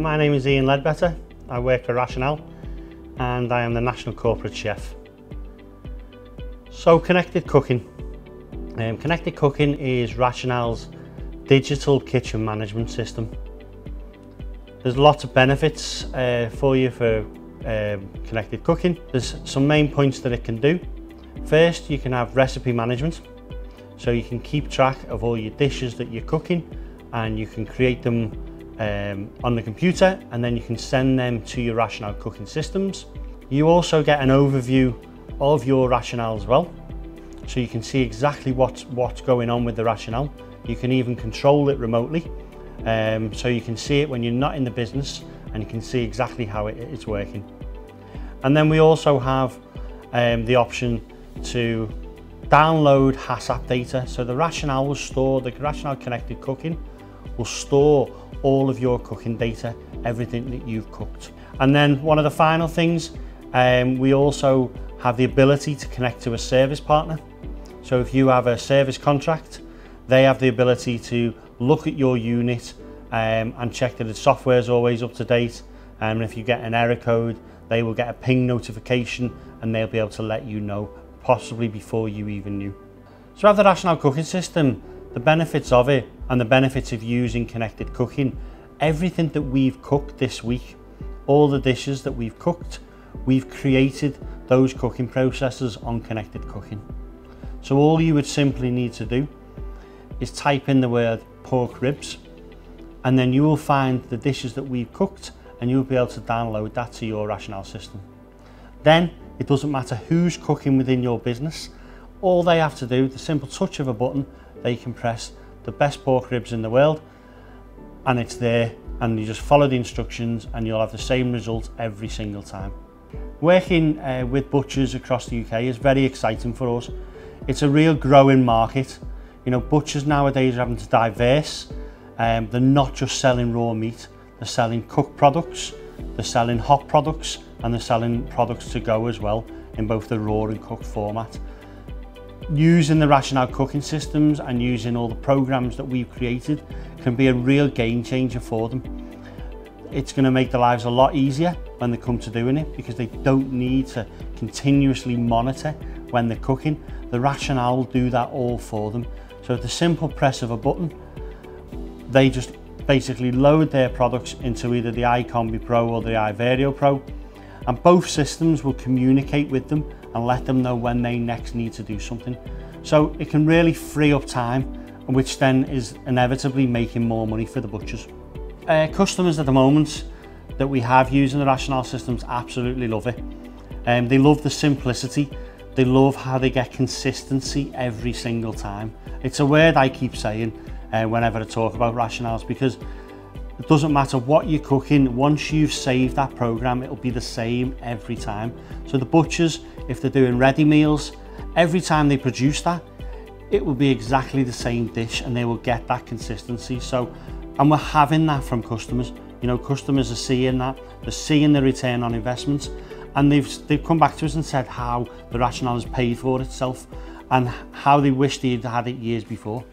my name is Ian Ledbetter. I work for Rationale and I am the National Corporate Chef. So Connected Cooking. Connected Cooking is Rationale's digital kitchen management system. There's lots of benefits for you for Connected Cooking. There's some main points that it can do. First, you can have recipe management. So you can keep track of all your dishes that you're cooking and you can create them on the computer, and then you can send them to your Rationale cooking systems. You also get an overview of your Rationale as well. So you can see exactly what's going on with the Rationale. You can even control it remotely. So you can see it when you're not in the business and you can see exactly how it's working. And then we also have the option to download HACCP data. So the Rationale will store, the Rationale Connected Cooking will store all of your cooking data, everything that you've cooked. And then one of the final things, we also have the ability to connect to a service partner. So if you have a service contract, they have the ability to look at your unit and check that the software is always up to date. And if you get an error code, they will get a ping notification and they'll be able to let you know, possibly before you even knew. So have the Rationale cooking system, the benefits of it and the benefits of using Connected Cooking. Everything that we've cooked this week, all the dishes that we've cooked, we've created those cooking processes on Connected Cooking. So all you would simply need to do is type in the word pork ribs, and then you will find the dishes that we've cooked and you'll be able to download that to your Rationale system. Then it doesn't matter who's cooking within your business. All they have to do, the simple touch of a button, they can press the best pork ribs in the world and it's there, and you just follow the instructions and you'll have the same result every single time. Working with butchers across the UK is very exciting for us. It's a real growing market. You know, butchers nowadays are having to diverse. They're not just selling raw meat, they're selling cooked products, they're selling hot products, and they're selling products to go as well in both the raw and cooked format. Using the Rationale cooking systems and using all the programs that we've created can be a real game changer for them. It's going to make their lives a lot easier when they come to doing it, because they don't need to continuously monitor when they're cooking. The Rationale will do that all for them. So at the simple press of a button, they just basically load their products into either the iCombi Pro or the iVario Pro, and both systems will communicate with them and let them know when they next need to do something. So it can really free up time, which then is inevitably making more money for the butchers. Customers at the moment that we have using the Rationale systems absolutely love it. They love the simplicity. They love how they get consistency every single time. It's a word I keep saying whenever I talk about Rationales, because it doesn't matter what you're cooking, once you've saved that program, it'll be the same every time. So the butchers, if they're doing ready meals, every time they produce that, it will be exactly the same dish and they will get that consistency. So, and we're having that from customers. You know, customers are seeing that, they're seeing the return on investments, and they've come back to us and said how the Rationale has paid for itself and how they wish they'd had it years before.